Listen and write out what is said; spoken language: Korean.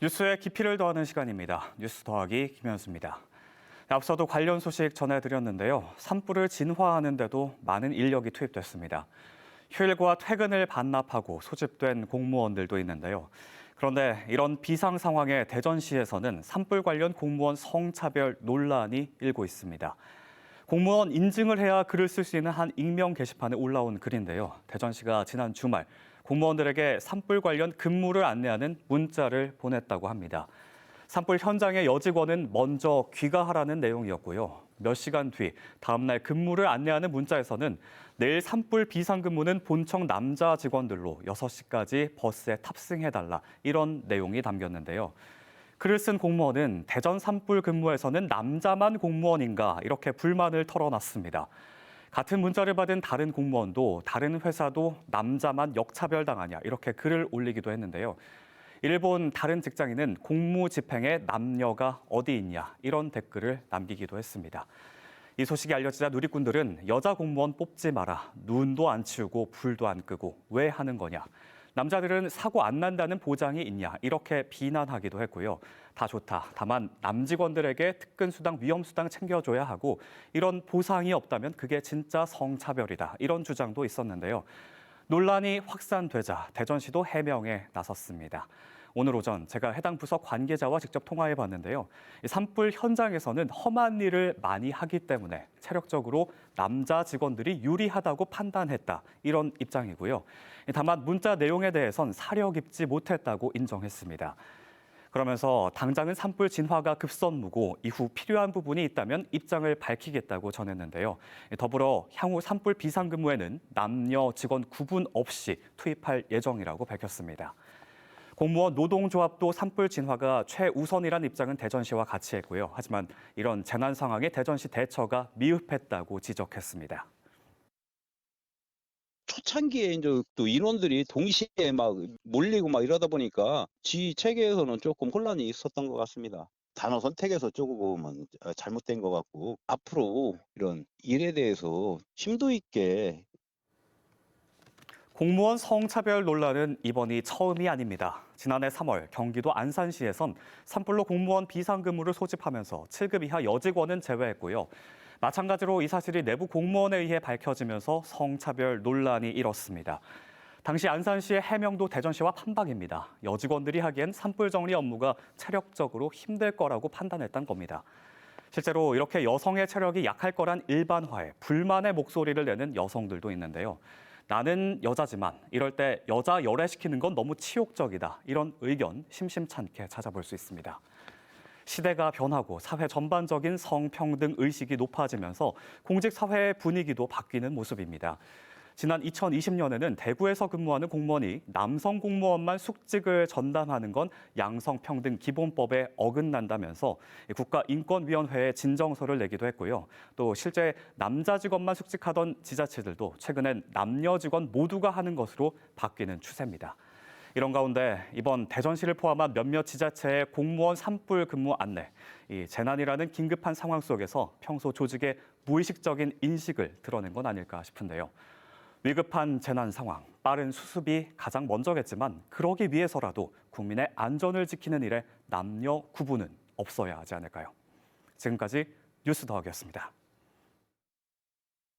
뉴스에 깊이를 더하는 시간입니다. 뉴스 더하기 김현수입니다. 앞서도 관련 소식 전해드렸는데요. 산불을 진화하는 데도 많은 인력이 투입됐습니다. 휴일과 퇴근을 반납하고 소집된 공무원들도 있는데요. 그런데 이런 비상 상황에 대전시에서는 산불 관련 공무원 성차별 논란이 일고 있습니다. 공무원 인증을 해야 글을 쓸 수 있는 한 익명 게시판에 올라온 글인데요. 대전시가 지난 주말 공무원들에게 산불 관련 근무를 안내하는 문자를 보냈다고 합니다. 산불 현장의 여직원은 먼저 귀가하라는 내용이었고요. 몇 시간 뒤 다음 날 근무를 안내하는 문자에서는 내일 산불 비상근무는 본청 남자 직원들로 6시까지 버스에 탑승해달라 이런 내용이 담겼는데요. 글을 쓴 공무원은 대전 산불 근무에서는 남자만 공무원인가 이렇게 불만을 털어놨습니다. 같은 문자를 받은 다른 공무원도 다른 회사도 남자만 역차별당하냐 이렇게 글을 올리기도 했는데요. 이를 본 다른 직장인은 공무 집행에 남녀가 어디 있냐 이런 댓글을 남기기도 했습니다. 이 소식이 알려지자 누리꾼들은 여자 공무원 뽑지 마라. 눈도 안 치우고 불도 안 끄고 왜 하는 거냐. 남자들은 사고 안 난다는 보장이 있냐 이렇게 비난하기도 했고요. 다 좋다. 다만 남직원들에게 특근수당, 위험수당 챙겨줘야 하고 이런 보상이 없다면 그게 진짜 성차별이다. 이런 주장도 있었는데요. 논란이 확산되자 대전시도 해명에 나섰습니다. 오늘 오전 제가 해당 부서 관계자와 직접 통화해 봤는데요. 산불 현장에서는 험한 일을 많이 하기 때문에 체력적으로 남자 직원들이 유리하다고 판단했다. 이런 입장이고요. 다만 문자 내용에 대해선 사려 깊지 못했다고 인정했습니다. 그러면서 당장은 산불 진화가 급선무고 이후 필요한 부분이 있다면 입장을 밝히겠다고 전했는데요. 더불어 향후 산불 비상근무에는 남녀 직원 구분 없이 투입할 예정이라고 밝혔습니다. 공무원 노동조합도 산불 진화가 최우선이란 입장은 대전시와 같이 했고요. 하지만 이런 재난 상황에 대전시 대처가 미흡했다고 지적했습니다. 초창기에 이제 또 인원들이 동시에 막 몰리고 막 이러다 보니까 지 체계에서는 조금 혼란이 있었던 것 같습니다. 단어 선택에서 조금은 잘못된 것 같고 앞으로 이런 일에 대해서 심도 있게 공무원 성차별 논란은 이번이 처음이 아닙니다. 지난해 3월 경기도 안산시에선 산불로 공무원 비상근무를 소집하면서 7급 이하 여직원은 제외했고요. 마찬가지로 이 사실이 내부 공무원에 의해 밝혀지면서 성차별 논란이 일었습니다. 당시 안산시의 해명도 대전시와 판박입니다. 여직원들이 하기엔 산불 정리 업무가 체력적으로 힘들 거라고 판단했던 겁니다. 실제로 이렇게 여성의 체력이 약할 거란 일반화에 불만의 목소리를 내는 여성들도 있는데요. 나는 여자지만 이럴 때 여자 열애시키는 건 너무 치욕적이다. 이런 의견 심심찮게 찾아볼 수 있습니다. 시대가 변하고 사회 전반적인 성평등 의식이 높아지면서 공직 사회의 분위기도 바뀌는 모습입니다. 지난 2020년에는 대구에서 근무하는 공무원이 남성 공무원만 숙직을 전담하는 건 양성평등 기본법에 어긋난다면서 국가인권위원회에 진정서를 내기도 했고요. 또 실제 남자 직원만 숙직하던 지자체들도 최근엔 남녀 직원 모두가 하는 것으로 바뀌는 추세입니다. 이런 가운데 이번 대전시를 포함한 몇몇 지자체의 공무원 산불 근무 안내, 이 재난이라는 긴급한 상황 속에서 평소 조직의 무의식적인 인식을 드러낸 건 아닐까 싶은데요. 위급한 재난 상황, 빠른 수습이 가장 먼저겠지만 그러기 위해서라도 국민의 안전을 지키는 일에 남녀 구분은 없어야 하지 않을까요? 지금까지 뉴스 더하기였습니다.